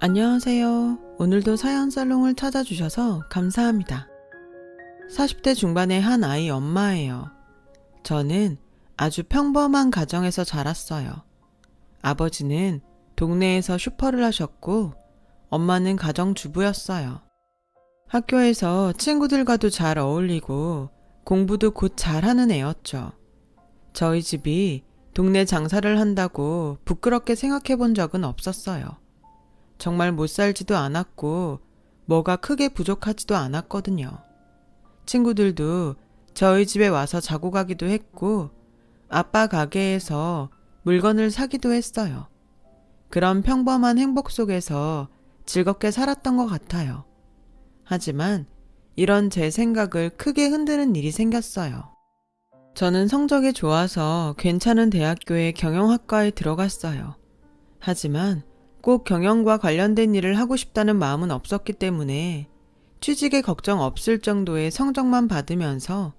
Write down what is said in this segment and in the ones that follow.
안녕하세요. 오늘도 사연 살롱을 찾아주셔서 감사합니다. 40대 중반의 한 아이 엄마예요. 저는 아주 평범한 가정에서 자랐어요. 아버지는 동네에서 슈퍼를 하셨고 엄마는 가정주부였어요. 학교에서 친구들과도 잘 어울리고 공부도 곧 잘하는 애였죠. 저희 집이 동네 장사를 한다고 부끄럽게 생각해 본 적은 없었어요. 정말 못 살지도 않았고 뭐가 크게 부족하지도 않았거든요. 친구들도 저희 집에 와서 자고 가기도 했고 아빠 가게에서 물건을 사기도 했어요. 그런 평범한 행복 속에서 즐겁게 살았던 것 같아요. 하지만 이런 제 생각을 크게 흔드는 일이 생겼어요. 저는 성적이 좋아서 괜찮은 대학교의 경영학과에 들어갔어요. 하지만 꼭 경영과 관련된 일을 하고 싶다는 마음은 없었기 때문에 취직에 걱정 없을 정도의 성적만 받으면서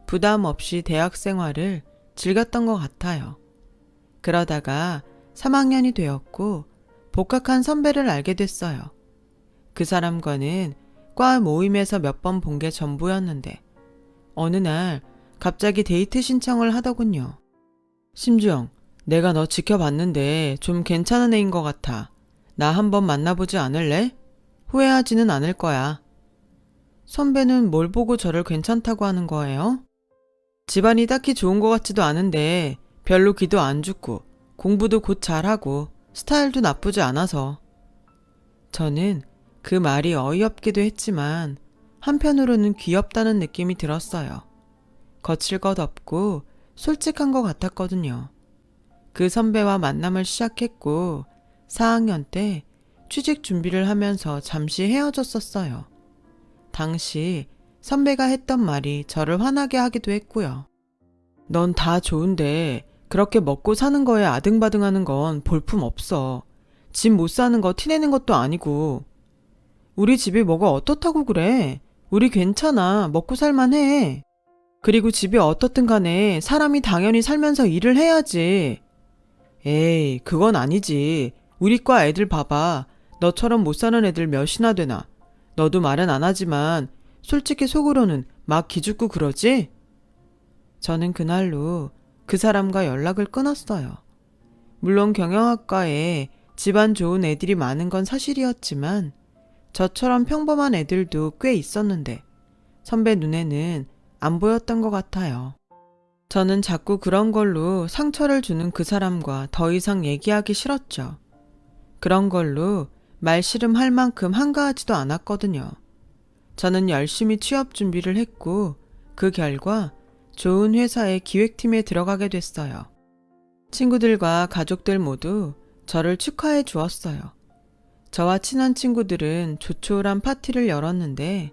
부담 없이 대학 생활을 즐겼던 것 같아요. 그러다가 3학년이 되었고 복학한 선배를 알게 됐어요. 그 사람과는 과 모임에서 몇 번 본 게 전부였는데 어느 날 갑자기 데이트 신청을 하더군요. 심주영, 내가 너 지켜봤는데 좀 괜찮은 애인 것 같아. 나 한번 만나보지 않을래? 후회하지는 않을 거야. 선배는 뭘 보고 저를 괜찮다고 하는 거예요? 집안이 딱히 좋은 것 같지도 않은데 별로 기도 안 죽고 공부도 곧 잘하고 스타일도 나쁘지 않아서. 저는 그 말이 어이없기도 했지만 한편으로는 귀엽다는 느낌이 들었어요. 거칠 것 없고 솔직한 것 같았거든요. 그 선배와 만남을 시작했고 4학년 때 취직 준비를 하면서 잠시 헤어졌었어요. 당시 선배가 했던 말이 저를 화나게 하기도 했고요. 넌 다 좋은데 그렇게 먹고 사는 거에 아등바등하는 건 볼품 없어. 집 못 사는 거 티내는 것도 아니고. 우리 집이 뭐가 어떻다고 그래. 우리 괜찮아. 먹고 살만해. 그리고 집이 어떻든 간에 사람이 당연히 살면서 일을 해야지. 에이, 그건 아니지. 우리 과 애들 봐봐. 너처럼 못 사는 애들 몇이나 되나. 너도 말은 안 하지만 솔직히 속으로는 막 기죽고 그러지? 저는 그날로 그 사람과 연락을 끊었어요. 물론 경영학과에 집안 좋은 애들이 많은 건 사실이었지만 저처럼 평범한 애들도 꽤 있었는데 선배 눈에는 안 보였던 것 같아요. 저는 자꾸 그런 걸로 상처를 주는 그 사람과 더 이상 얘기하기 싫었죠. 그런 걸로 말씨름할 만큼 한가하지도 않았거든요. 저는 열심히 취업 준비를 했고 그 결과 좋은 회사의 기획팀에 들어가게 됐어요. 친구들과 가족들 모두 저를 축하해 주었어요. 저와 친한 친구들은 조촐한 파티를 열었는데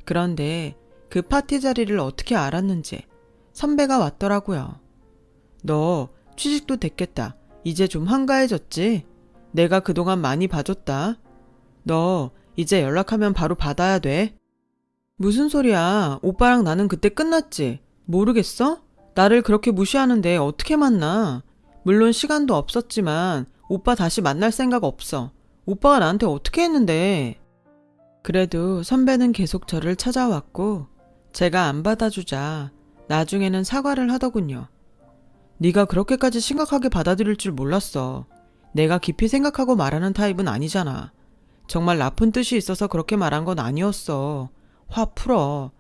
그런데 그 파티 자리를 어떻게 알았는지 선배가 왔더라고요. 너 취직도 됐겠다. 이제 좀 한가해졌지? 내가 그동안 많이 봐줬다. 너 이제 연락하면 바로 받아야 돼. 무슨 소리야. 오빠랑 나는 그때 끝났지. 모르겠어? 나를 그렇게 무시하는데 어떻게 만나? 물론 시간도 없었지만 오빠 다시 만날 생각 없어. 오빠가 나한테 어떻게 했는데. 그래도 선배는 계속 저를 찾아왔고 제가 안 받아주자 나중에는 사과를 하더군요. 네가 그렇게까지 심각하게 받아들일 줄 몰랐어. 내가 깊이 생각하고 말하는 타입은 아니잖아. 정말 나쁜 뜻이 있어서 그렇게 말한 건 아니었어. 화 풀어.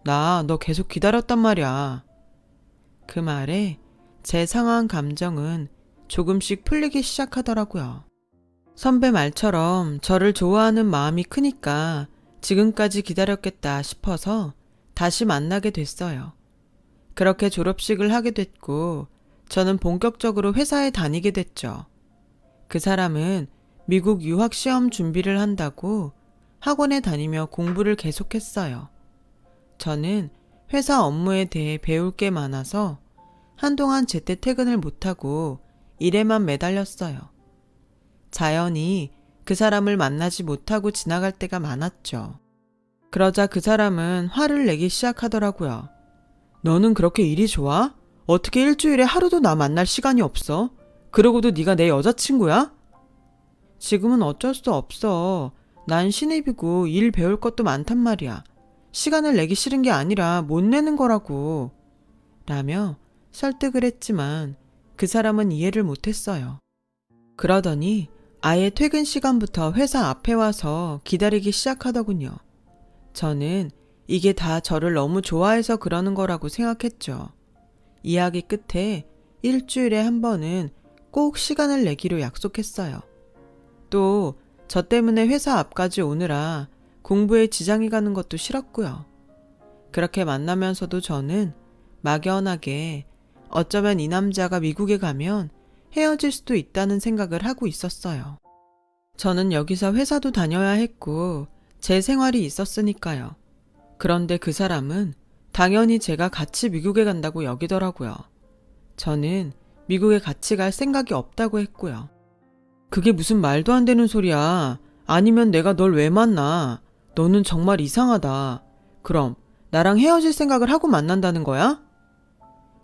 나 너 계속 기다렸단 말이야. 그 말에 제 상한 감정은 조금씩 풀리기 시작하더라고요. 선배 말처럼 저를 좋아하는 마음이 크니까 지금까지 기다렸겠다 싶어서 다시 만나게 됐어요. 그렇게 졸업식을 하게 됐고 저는 본격적으로 회사에 다니게 됐죠. 그 사람은 미국 유학 시험 준비를 한다고 학원에 다니며 공부를 계속했어요. 저는 회사 업무에 대해 배울 게 많아서 한동안 제때 퇴근을 못하고 일에만 매달렸어요. 자연히 그 사람을 만나지 못하고 지나갈 때가 많았죠. 그러자 그 사람은 화를 내기 시작하더라고요. 너는 그렇게 일이 좋아? 어떻게 일주일에 하루도 나 만날 시간이 없어? 그러고도 네가 내 여자친구야? 지금은 어쩔 수 없어. 난 신입이고 일 배울 것도 많단 말이야. 시간을 내기 싫은 게 아니라 못 내는 거라고. 라며 설득을 했지만 그 사람은 이해를 못했어요. 그러더니 아예 퇴근 시간부터 회사 앞에 와서 기다리기 시작하더군요. 저는 이게 다 저를 너무 좋아해서 그러는 거라고 생각했죠. 이야기 끝에 일주일에 한 번은 꼭 시간을 내기로 약속했어요. 또 저 때문에 회사 앞까지 오느라 공부에 지장이 가는 것도 싫었고요. 그렇게 만나면서도 저는 막연하게 어쩌면 이 남자가 미국에 가면 헤어질 수도 있다는 생각을 하고 있었어요. 저는 여기서 회사도 다녀야 했고 제 생활이 있었으니까요. 그런데 그 사람은 당연히 제가 같이 미국에 간다고 여기더라고요. 저는 미국에 같이 갈 생각이 없다고 했고요. 그게 무슨 말도 안 되는 소리야. 아니면 내가 널 왜 만나? 너는 정말 이상하다. 그럼 나랑 헤어질 생각을 하고 만난다는 거야?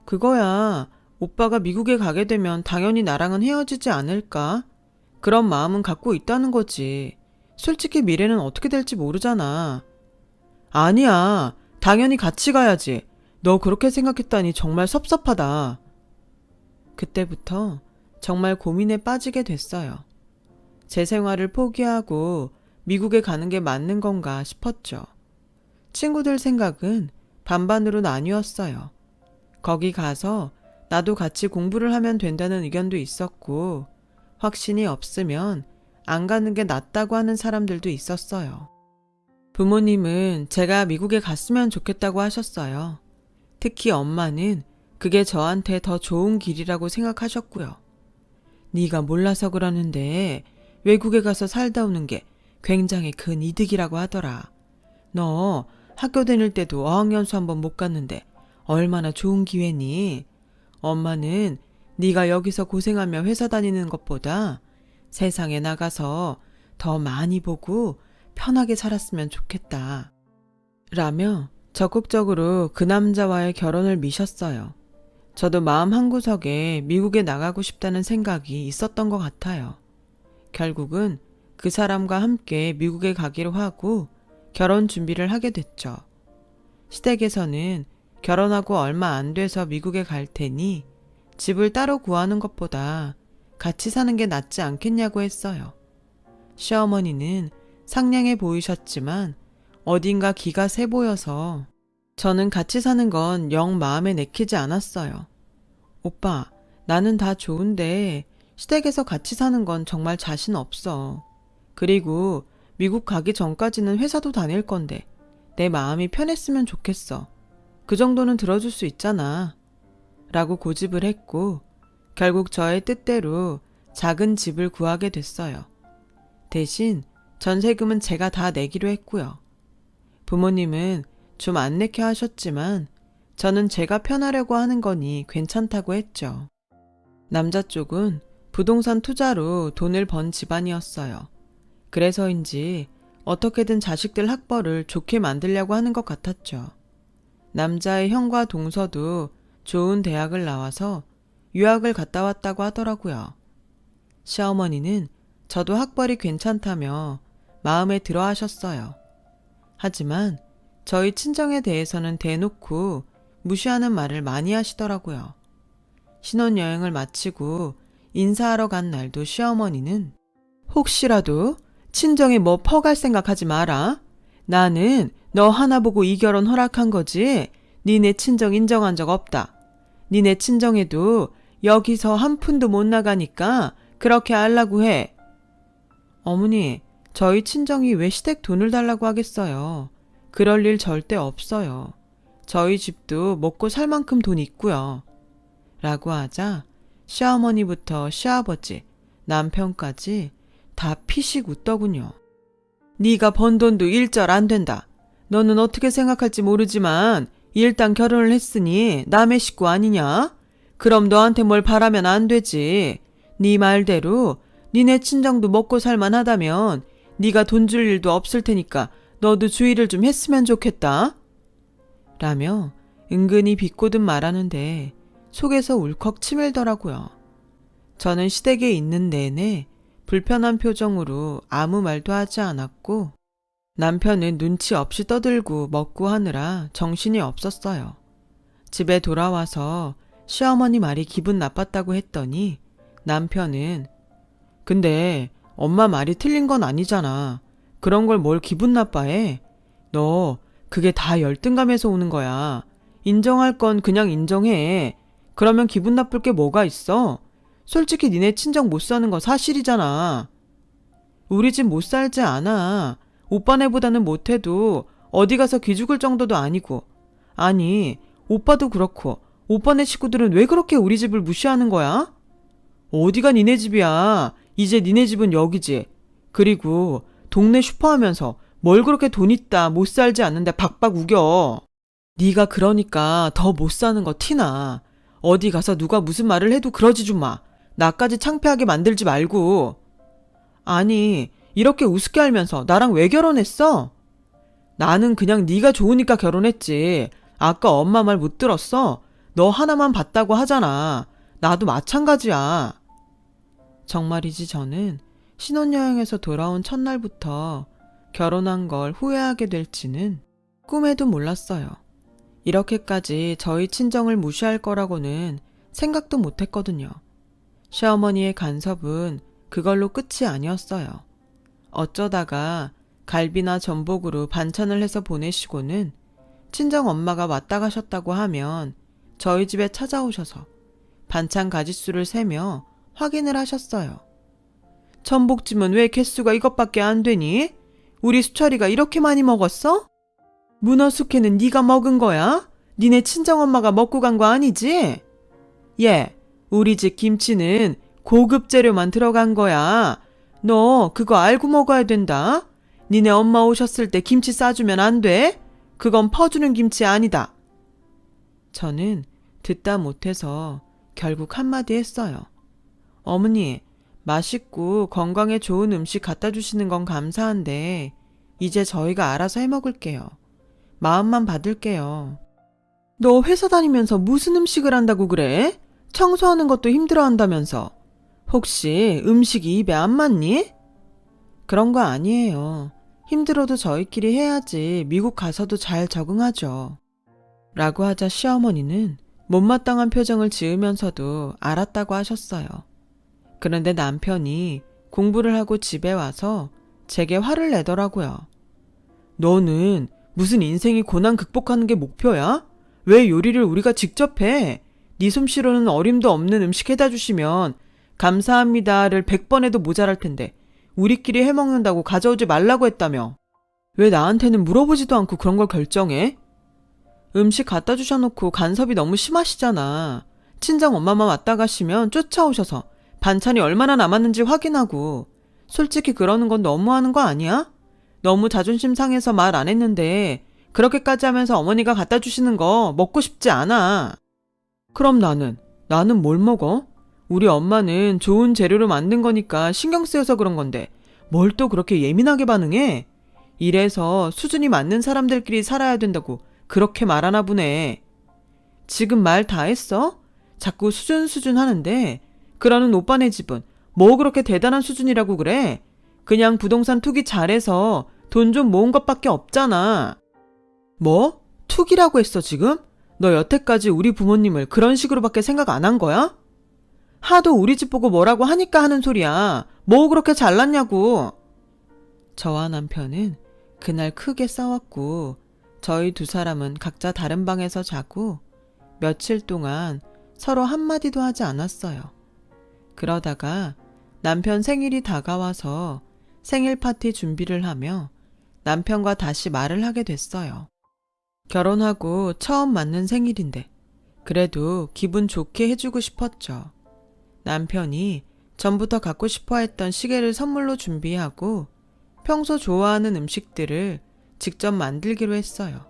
그거야. 오빠가 미국에 가게 되면 당연히 나랑은 헤어지지 않을까? 그런 마음은 갖고 있다는 거지. 솔직히 미래는 어떻게 될지 모르잖아. 아니야. 당연히 같이 가야지. 너 그렇게 생각했다니 정말 섭섭하다. 그때부터 정말 고민에 빠지게 됐어요. 제 생활을 포기하고 미국에 가는 게 맞는 건가 싶었죠. 친구들 생각은 반반으로 나뉘었어요. 거기 가서 나도 같이 공부를 하면 된다는 의견도 있었고, 확신이 없으면 안 가는 게 낫다고 하는 사람들도 있었어요. 부모님은 제가 미국에 갔으면 좋겠다고 하셨어요. 특히 엄마는 그게 저한테 더 좋은 길이라고 생각하셨고요. 네가 몰라서 그러는데 외국에 가서 살다 오는 게 굉장히 큰 이득이라고 하더라. 너 학교 다닐 때도 어학연수 한번 못 갔는데 얼마나 좋은 기회니? 엄마는 네가 여기서 고생하며 회사 다니는 것보다 세상에 나가서 더 많이 보고 편하게 살았으면 좋겠다. 라며 적극적으로 그 남자와의 결혼을 미셨어요. 저도 마음 한구석에 미국에 나가고 싶다는 생각이 있었던 것 같아요. 결국은 그 사람과 함께 미국에 가기로 하고 결혼 준비를 하게 됐죠. 시댁에서는 결혼하고 얼마 안 돼서 미국에 갈 테니 집을 따로 구하는 것보다 같이 사는 게 낫지 않겠냐고 했어요. 시어머니는 상냥해 보이셨지만 어딘가 기가 세 보여서 저는 같이 사는 건 영 마음에 내키지 않았어요. 오빠, 나는 다 좋은데 시댁에서 같이 사는 건 정말 자신 없어. 그리고 미국 가기 전까지는 회사도 다닐 건데 내 마음이 편했으면 좋겠어. 그 정도는 들어줄 수 있잖아. 라고 고집을 했고 결국 저의 뜻대로 작은 집을 구하게 됐어요. 대신 전세금은 제가 다 내기로 했고요. 부모님은 좀 안 내게 하셨지만 저는 제가 편하려고 하는 거니 괜찮다고 했죠. 남자 쪽은 부동산 투자로 돈을 번 집안이었어요. 그래서인지 어떻게든 자식들 학벌을 좋게 만들려고 하는 것 같았죠. 남자의 형과 동서도 좋은 대학을 나와서 유학을 갔다 왔다고 하더라고요. 시어머니는 저도 학벌이 괜찮다며 마음에 들어 하셨어요. 하지만 저희 친정에 대해서는 대놓고 무시하는 말을 많이 하시더라고요. 신혼여행을 마치고 인사하러 간 날도 시어머니는 혹시라도 친정에 뭐 퍼갈 생각하지 마라. 나는 너 하나 보고 이 결혼 허락한 거지 니네 친정 인정한 적 없다. 니네 친정에도 여기서 한 푼도 못 나가니까 그렇게 하려고 해. 어머니, 저희 친정이 왜 시댁 돈을 달라고 하겠어요. 그럴 일 절대 없어요. 저희 집도 먹고 살 만큼 돈 있고요. 라고 하자 시어머니부터 시아버지, 남편까지 다 피식 웃더군요. 네가 번 돈도 일절 안 된다. 너는 어떻게 생각할지 모르지만 일단 결혼을 했으니 남의 식구 아니냐? 그럼 너한테 뭘 바라면 안 되지. 네 말대로 니네 친정도 먹고 살만하다면 네가 돈 줄 일도 없을 테니까 너도 주의를 좀 했으면 좋겠다. 라며 은근히 비꼬듯 말하는데 속에서 울컥 치밀더라고요. 저는 시댁에 있는 내내 불편한 표정으로 아무 말도 하지 않았고 남편은 눈치 없이 떠들고 먹고 하느라 정신이 없었어요. 집에 돌아와서 시어머니 말이 기분 나빴다고 했더니 남편은 근데 엄마 말이 틀린 건 아니잖아. 그런 걸 뭘 기분 나빠해? 너 그게 다 열등감에서 오는 거야. 인정할 건 그냥 인정해. 그러면 기분 나쁠 게 뭐가 있어? 솔직히 니네 친정 못 사는 거 사실이잖아. 우리 집 못 살지 않아. 오빠네보다는 못해도 어디 가서 기죽을 정도도 아니고. 아니, 오빠도 그렇고 오빠네 식구들은 왜 그렇게 우리 집을 무시하는 거야? 어디가 니네 집이야. 이제 니네 집은 여기지. 그리고 동네 슈퍼하면서 뭘 그렇게 돈 있다 못 살지 않는데 박박 우겨. 네가 그러니까 더 못 사는 거 티나. 어디 가서 누가 무슨 말을 해도 그러지 좀 마. 나까지 창피하게 만들지 말고. 아니, 이렇게 우습게 알면서 나랑 왜 결혼했어? 나는 그냥 네가 좋으니까 결혼했지. 아까 엄마 말 못 들었어? 너 하나만 봤다고 하잖아. 나도 마찬가지야. 정말이지 저는 신혼여행에서 돌아온 첫날부터 결혼한 걸 후회하게 될지는 꿈에도 몰랐어요. 이렇게까지 저희 친정을 무시할 거라고는 생각도 못했거든요. 시어머니의 간섭은 그걸로 끝이 아니었어요. 어쩌다가 갈비나 전복으로 반찬을 해서 보내시고는 친정 엄마가 왔다 가셨다고 하면 저희 집에 찾아오셔서 반찬 가짓수를 세며 확인을 하셨어요. 전복찜은 왜 개수가 이것밖에 안 되니? 우리 수철이가 이렇게 많이 먹었어? 문어 숙회는 네가 먹은 거야? 니네 친정엄마가 먹고 간 거 아니지? 예, 우리 집 김치는 고급 재료만 들어간 거야. 너 그거 알고 먹어야 된다. 니네 엄마 오셨을 때 김치 싸주면 안 돼? 그건 퍼주는 김치 아니다. 저는 듣다 못해서 결국 한마디 했어요. 어머니, 맛있고 건강에 좋은 음식 갖다 주시는 건 감사한데 이제 저희가 알아서 해 먹을게요. 마음만 받을게요. 너 회사 다니면서 무슨 음식을 한다고 그래? 청소하는 것도 힘들어 한다면서. 혹시 음식이 입에 안 맞니? 그런 거 아니에요. 힘들어도 저희끼리 해야지 미국 가서도 잘 적응하죠. 라고 하자 시어머니는 못마땅한 표정을 지으면서도 알았다고 하셨어요. 그런데 남편이 공부를 하고 집에 와서 제게 화를 내더라고요. 너는 무슨 인생이 고난 극복하는 게 목표야? 왜 요리를 우리가 직접 해? 네 솜씨로는 어림도 없는 음식 해다 주시면 감사합니다를 100번 해도 모자랄 텐데 우리끼리 해먹는다고 가져오지 말라고 했다며. 왜 나한테는 물어보지도 않고 그런 걸 결정해? 음식 갖다 주셔놓고 간섭이 너무 심하시잖아. 친정 엄마만 왔다 가시면 쫓아오셔서 반찬이 얼마나 남았는지 확인하고. 솔직히 그러는 건 너무하는 거 아니야? 너무 자존심 상해서 말 안 했는데 그렇게까지 하면서 어머니가 갖다 주시는 거 먹고 싶지 않아. 그럼 나는 뭘 먹어? 우리 엄마는 좋은 재료로 만든 거니까 신경 쓰여서 그런 건데 뭘 또 그렇게 예민하게 반응해? 이래서 수준이 맞는 사람들끼리 살아야 된다고 그렇게 말하나 보네. 지금 말 다 했어? 자꾸 수준 하는데 그러는 오빠네 집은 뭐 그렇게 대단한 수준이라고 그래? 그냥 부동산 투기 잘해서 돈 좀 모은 것밖에 없잖아. 뭐? 투기라고 했어 지금? 너 여태까지 우리 부모님을 그런 식으로밖에 생각 안 한 거야? 하도 우리 집 보고 뭐라고 하니까 하는 소리야. 뭐 그렇게 잘났냐고. 저와 남편은 그날 크게 싸웠고 저희 두 사람은 각자 다른 방에서 자고 며칠 동안 서로 한마디도 하지 않았어요. 그러다가 남편 생일이 다가와서 생일 파티 준비를 하며 남편과 다시 말을 하게 됐어요. 결혼하고 처음 맞는 생일인데 그래도 기분 좋게 해주고 싶었죠. 남편이 전부터 갖고 싶어 했던 시계를 선물로 준비하고 평소 좋아하는 음식들을 직접 만들기로 했어요.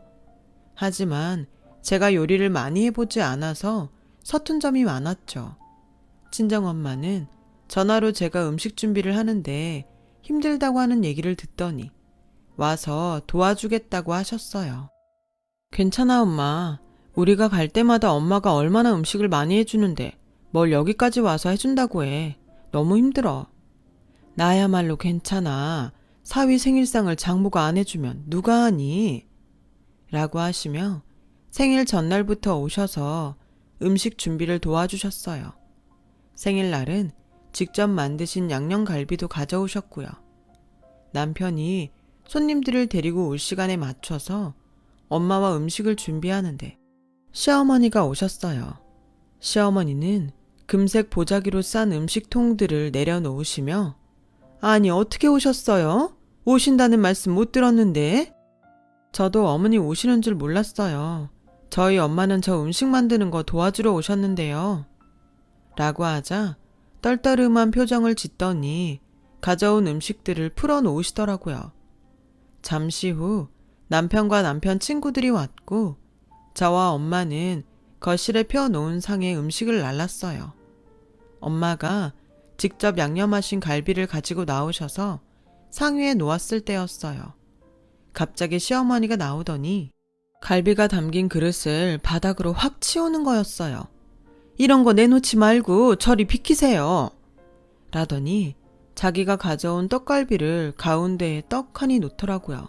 하지만 제가 요리를 많이 해보지 않아서 서툰 점이 많았죠. 친정엄마는 전화로 제가 음식 준비를 하는데 힘들다고 하는 얘기를 듣더니 와서 도와주겠다고 하셨어요. 괜찮아 엄마. 우리가 갈 때마다 엄마가 얼마나 음식을 많이 해주는데 뭘 여기까지 와서 해준다고 해. 너무 힘들어. 나야말로 괜찮아. 사위 생일상을 장모가 안 해주면 누가 하니? 라고 하시며 생일 전날부터 오셔서 음식 준비를 도와주셨어요. 생일날은 직접 만드신 양념갈비도 가져오셨고요. 남편이 손님들을 데리고 올 시간에 맞춰서 엄마와 음식을 준비하는데 시어머니가 오셨어요. 시어머니는 금색 보자기로 싼 음식통들을 내려놓으시며 아니 어떻게 오셨어요? 오신다는 말씀 못 들었는데? 저도 어머니 오시는 줄 몰랐어요. 저희 엄마는 저 음식 만드는 거 도와주러 오셨는데요. 라고 하자 떨떠름한 표정을 짓더니 가져온 음식들을 풀어놓으시더라고요. 잠시 후 남편과 남편 친구들이 왔고 저와 엄마는 거실에 펴놓은 상에 음식을 날랐어요. 엄마가 직접 양념하신 갈비를 가지고 나오셔서 상 위에 놓았을 때였어요. 갑자기 시어머니가 나오더니 갈비가 담긴 그릇을 바닥으로 확 치우는 거였어요. 이런 거 내놓지 말고 저리 비키세요. 라더니 자기가 가져온 떡갈비를 가운데에 떡하니 놓더라고요.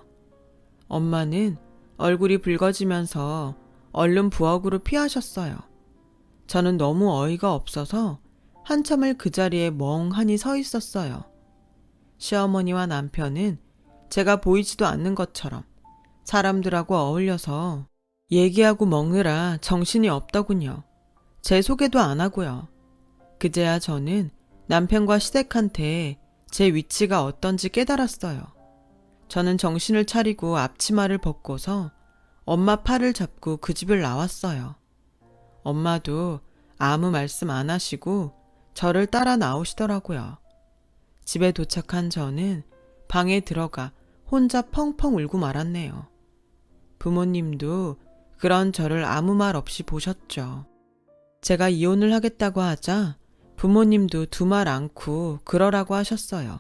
엄마는 얼굴이 붉어지면서 얼른 부엌으로 피하셨어요. 저는 너무 어이가 없어서 한참을 그 자리에 멍하니 서 있었어요. 시어머니와 남편은 제가 보이지도 않는 것처럼 사람들하고 어울려서 얘기하고 먹느라 정신이 없더군요. 제 소개도 안 하고요. 그제야 저는 남편과 시댁한테 제 위치가 어떤지 깨달았어요. 저는 정신을 차리고 앞치마를 벗고서 엄마 팔을 잡고 그 집을 나왔어요. 엄마도 아무 말씀 안 하시고 저를 따라 나오시더라고요. 집에 도착한 저는 방에 들어가 혼자 펑펑 울고 말았네요. 부모님도 그런 저를 아무 말 없이 보셨죠. 제가 이혼을 하겠다고 하자 부모님도 두말 않고 그러라고 하셨어요.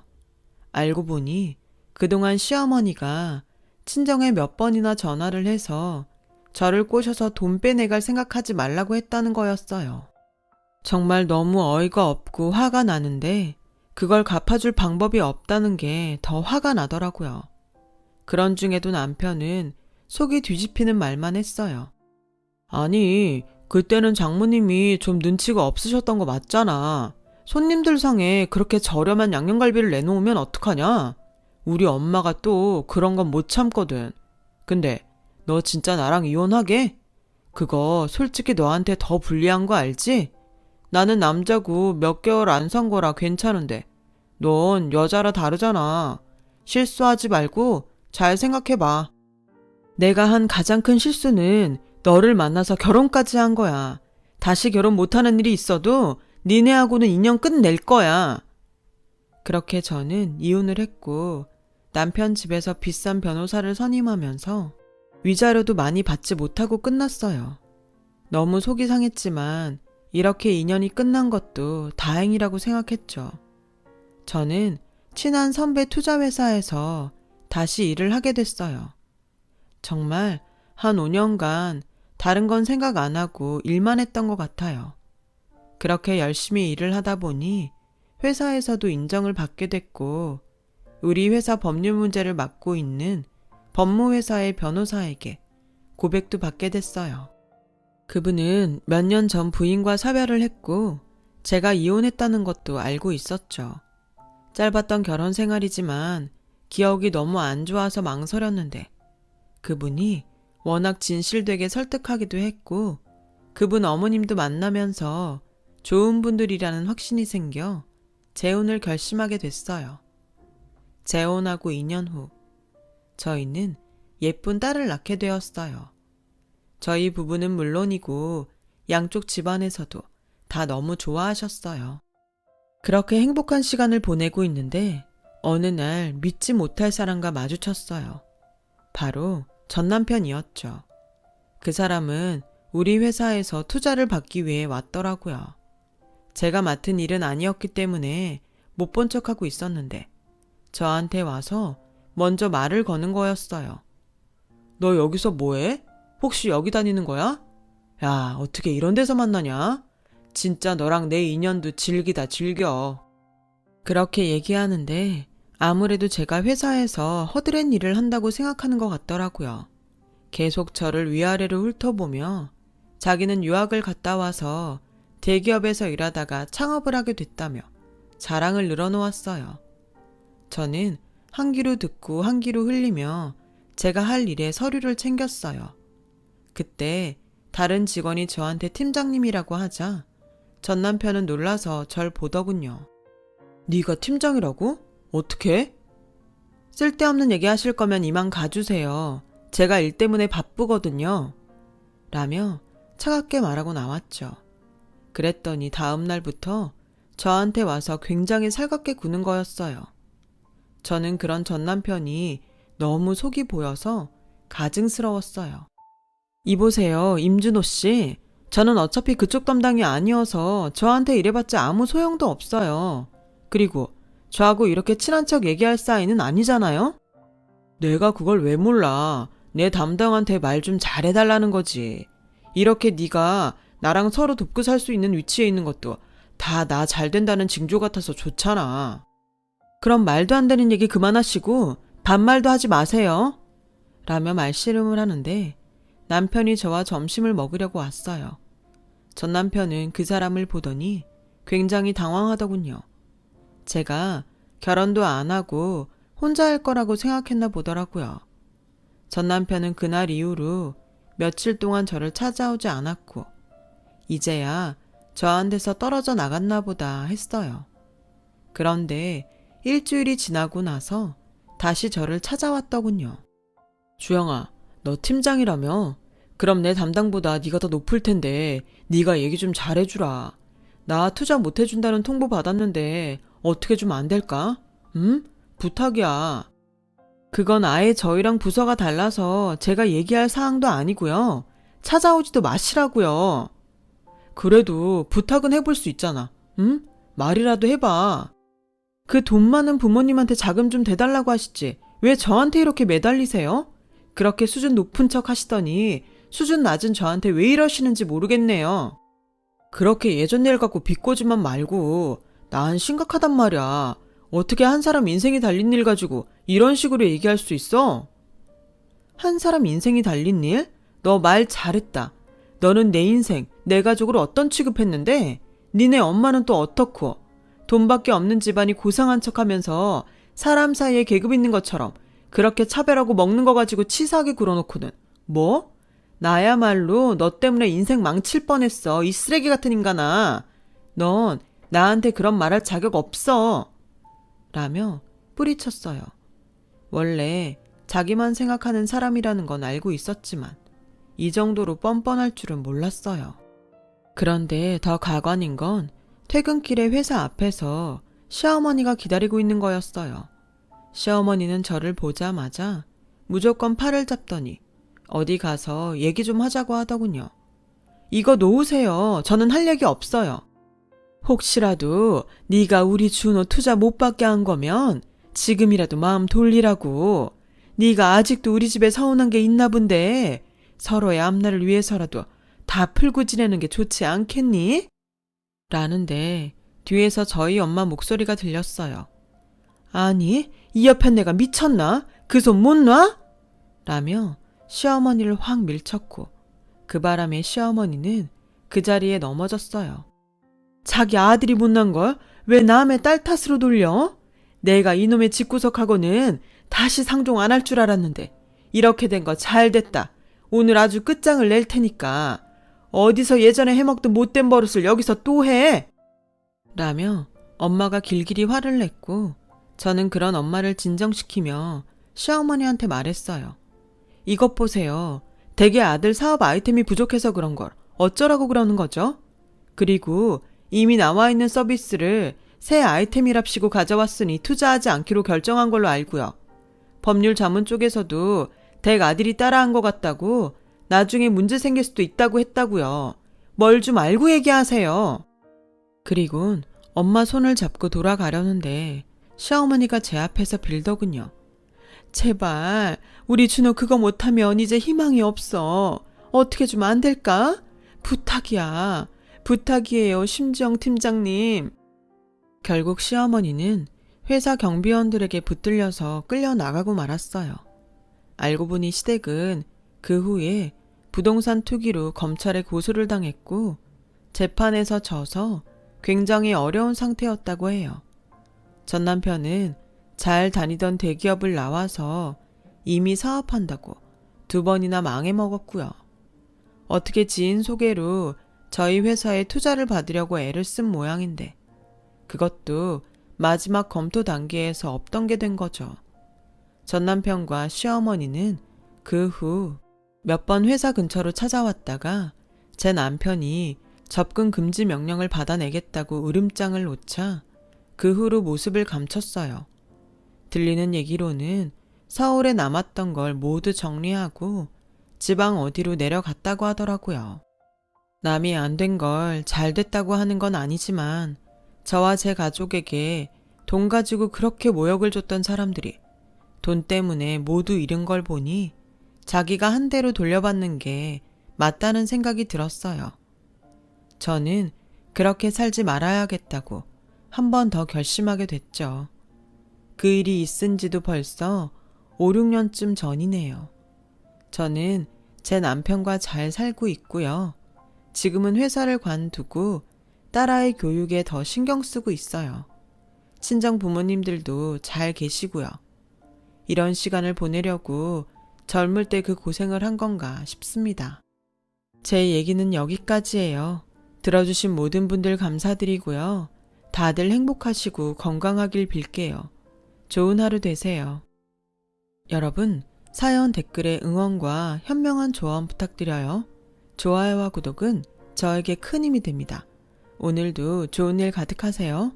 알고 보니 그동안 시어머니가 친정에 몇 번이나 전화를 해서 저를 꼬셔서 돈 빼내갈 생각하지 말라고 했다는 거였어요. 정말 너무 어이가 없고 화가 나는데 그걸 갚아줄 방법이 없다는 게 더 화가 나더라고요. 그런 중에도 남편은 속이 뒤집히는 말만 했어요. 아니, 그때는 장모님이 좀 눈치가 없으셨던 거 맞잖아. 손님들 상에 그렇게 저렴한 양념갈비를 내놓으면 어떡하냐? 우리 엄마가 또 그런 건 못 참거든. 근데 너 진짜 나랑 이혼하게? 그거 솔직히 너한테 더 불리한 거 알지? 나는 남자고 몇 개월 안 산 거라 괜찮은데 넌 여자라 다르잖아. 실수하지 말고 잘 생각해봐. 내가 한 가장 큰 실수는 너를 만나서 결혼까지 한 거야. 다시 결혼 못하는 일이 있어도 니네하고는 인연 끝낼 거야. 그렇게 저는 이혼을 했고 남편 집에서 비싼 변호사를 선임하면서 위자료도 많이 받지 못하고 끝났어요. 너무 속이 상했지만 이렇게 인연이 끝난 것도 다행이라고 생각했죠. 저는 친한 선배 투자회사에서 다시 일을 하게 됐어요. 정말 한 5년간 다른 건 생각 안 하고 일만 했던 것 같아요. 그렇게 열심히 일을 하다 보니 회사에서도 인정을 받게 됐고 우리 회사 법률 문제를 맡고 있는 법무회사의 변호사에게 고백도 받게 됐어요. 그분은 몇 년 전 부인과 사별을 했고 제가 이혼했다는 것도 알고 있었죠. 짧았던 결혼 생활이지만 기억이 너무 안 좋아서 망설였는데 그분이 워낙 진실되게 설득하기도 했고 그분 어머님도 만나면서 좋은 분들이라는 확신이 생겨 재혼을 결심하게 됐어요. 재혼하고 2년 후 저희는 예쁜 딸을 낳게 되었어요. 저희 부부는 물론이고 양쪽 집안에서도 다 너무 좋아하셨어요. 그렇게 행복한 시간을 보내고 있는데 어느 날 믿지 못할 사람과 마주쳤어요. 바로 전 남편이었죠. 그 사람은 우리 회사에서 투자를 받기 위해 왔더라고요. 제가 맡은 일은 아니었기 때문에 못 본 척하고 있었는데 저한테 와서 먼저 말을 거는 거였어요. 너 여기서 뭐해? 혹시 여기 다니는 거야? 야, 어떻게 이런 데서 만나냐? 진짜 너랑 내 인연도 질기다 질겨. 그렇게 얘기하는데 아무래도 제가 회사에서 허드렛 일을 한다고 생각하는 것 같더라고요. 계속 저를 위아래로 훑어보며 자기는 유학을 갔다 와서 대기업에서 일하다가 창업을 하게 됐다며 자랑을 늘어놓았어요. 저는 한 귀로 듣고 한 귀로 흘리며 제가 할 일에 서류를 챙겼어요. 그때 다른 직원이 저한테 팀장님이라고 하자 전 남편은 놀라서 절 보더군요. 네가 팀장이라고? 어떻게? 쓸데없는 얘기 하실 거면 이만 가주세요. 제가 일 때문에 바쁘거든요. 라며 차갑게 말하고 나왔죠. 그랬더니 다음 날부터 저한테 와서 굉장히 살갑게 구는 거였어요. 저는 그런 전 남편이 너무 속이 보여서 가증스러웠어요. 이보세요, 임준호 씨. 저는 어차피 그쪽 담당이 아니어서 저한테 이래봤자 아무 소용도 없어요. 그리고 저하고 이렇게 친한 척 얘기할 사이는 아니잖아요? 내가 그걸 왜 몰라. 내 담당한테 말 좀 잘해달라는 거지. 이렇게 네가 나랑 서로 돕고 살 수 있는 위치에 있는 것도 다 나 잘 된다는 징조 같아서 좋잖아. 그럼 말도 안 되는 얘기 그만하시고 반말도 하지 마세요. 라며 말씨름을 하는데 남편이 저와 점심을 먹으려고 왔어요. 전 남편은 그 사람을 보더니 굉장히 당황하더군요. 제가 결혼도 안 하고 혼자 할 거라고 생각했나 보더라고요. 전 남편은 그날 이후로 며칠 동안 저를 찾아오지 않았고 이제야 저한테서 떨어져 나갔나 보다 했어요. 그런데 일주일이 지나고 나서 다시 저를 찾아왔더군요. 주영아, 너 팀장이라며? 그럼 내 담당보다 네가 더 높을 텐데 네가 얘기 좀 잘해주라. 나 투자 못 해준다는 통보 받았는데 어떻게 좀 안 될까? 응? 부탁이야. 그건 아예 저희랑 부서가 달라서 제가 얘기할 사항도 아니고요. 찾아오지도 마시라고요. 그래도 부탁은 해볼 수 있잖아. 응? 말이라도 해봐. 그 돈 많은 부모님한테 자금 좀 대달라고 하시지. 왜 저한테 이렇게 매달리세요? 그렇게 수준 높은 척 하시더니 수준 낮은 저한테 왜 이러시는지 모르겠네요. 그렇게 예전 일 갖고 비꼬지만 말고 난 심각하단 말이야. 어떻게 한 사람 인생이 달린 일 가지고 이런 식으로 얘기할 수 있어? 한 사람 인생이 달린 일? 너 말 잘했다. 너는 내 인생, 내 가족을 어떤 취급했는데 니네 엄마는 또 어떻고 돈밖에 없는 집안이 고상한 척하면서 사람 사이에 계급 있는 것처럼 그렇게 차별하고 먹는 거 가지고 치사하게 굴어놓고는 뭐? 나야말로 너 때문에 인생 망칠 뻔했어. 이 쓰레기 같은 인간아. 넌 나한테 그런 말할 자격 없어. 라며 뿌리쳤어요. 원래 자기만 생각하는 사람이라는 건 알고 있었지만 이 정도로 뻔뻔할 줄은 몰랐어요. 그런데 더 가관인 건 퇴근길에 회사 앞에서 시어머니가 기다리고 있는 거였어요. 시어머니는 저를 보자마자 무조건 팔을 잡더니 어디 가서 얘기 좀 하자고 하더군요. 이거 놓으세요. 저는 할 얘기 없어요. 혹시라도 네가 우리 준호 투자 못 받게 한 거면 지금이라도 마음 돌리라고. 네가 아직도 우리 집에 서운한 게 있나 본데 서로의 앞날을 위해서라도 다 풀고 지내는 게 좋지 않겠니? 라는데 뒤에서 저희 엄마 목소리가 들렸어요. 아니, 이 옆에 내가 미쳤나? 그 손 못 놔? 라며 시어머니를 확 밀쳤고 그 바람에 시어머니는 그 자리에 넘어졌어요. 자기 아들이 못난 걸 왜 남의 딸 탓으로 돌려? 내가 이놈의 집구석하고는 다시 상종 안 할 줄 알았는데 이렇게 된 거 잘 됐다. 오늘 아주 끝장을 낼 테니까 어디서 예전에 해먹던 못된 버릇을 여기서 또 해? 라며 엄마가 길길이 화를 냈고 저는 그런 엄마를 진정시키며 시어머니한테 말했어요. 이것 보세요. 댁의 아들 사업 아이템이 부족해서 그런 걸 어쩌라고 그러는 거죠? 그리고 이미 나와 있는 서비스를 새 아이템이랍시고 가져왔으니 투자하지 않기로 결정한 걸로 알고요. 법률 자문 쪽에서도 댁 아들이 따라한 것 같다고 나중에 문제 생길 수도 있다고 했다고요. 뭘 좀 알고 얘기하세요. 그리곤 엄마 손을 잡고 돌아가려는데 시어머니가 제 앞에서 빌더군요. 제발 우리 준호 그거 못하면 이제 희망이 없어. 어떻게 좀 안 될까? 부탁이야. 부탁이에요, 심지영 팀장님. 결국 시어머니는 회사 경비원들에게 붙들려서 끌려 나가고 말았어요. 알고 보니 시댁은 그 후에 부동산 투기로 검찰에 고소를 당했고 재판에서 져서 굉장히 어려운 상태였다고 해요. 전 남편은 잘 다니던 대기업을 나와서 이미 사업한다고 2번이나 망해먹었고요. 어떻게 지인 소개로 저희 회사에 투자를 받으려고 애를 쓴 모양인데 그것도 마지막 검토 단계에서 없던 게 된 거죠. 전 남편과 시어머니는 그 후 몇 번 회사 근처로 찾아왔다가 제 남편이 접근 금지 명령을 받아내겠다고 으름장을 놓자 그 후로 모습을 감췄어요. 들리는 얘기로는 서울에 남았던 걸 모두 정리하고 지방 어디로 내려갔다고 하더라고요. 남이 안 된 걸 잘 됐다고 하는 건 아니지만 저와 제 가족에게 돈 가지고 그렇게 모욕을 줬던 사람들이 돈 때문에 모두 잃은 걸 보니 자기가 한 대로 돌려받는 게 맞다는 생각이 들었어요. 저는 그렇게 살지 말아야겠다고 한 번 더 결심하게 됐죠. 그 일이 있은 지도 벌써 5, 6년쯤 전이네요. 저는 제 남편과 잘 살고 있고요. 지금은 회사를 관두고 딸아이 교육에 더 신경 쓰고 있어요. 친정 부모님들도 잘 계시고요. 이런 시간을 보내려고 젊을 때 그 고생을 한 건가 싶습니다. 제 얘기는 여기까지예요. 들어주신 모든 분들 감사드리고요. 다들 행복하시고 건강하길 빌게요. 좋은 하루 되세요. 여러분, 사연 댓글에 응원과 현명한 조언 부탁드려요. 좋아요와 구독은 저에게 큰 힘이 됩니다. 오늘도 좋은 일 가득하세요.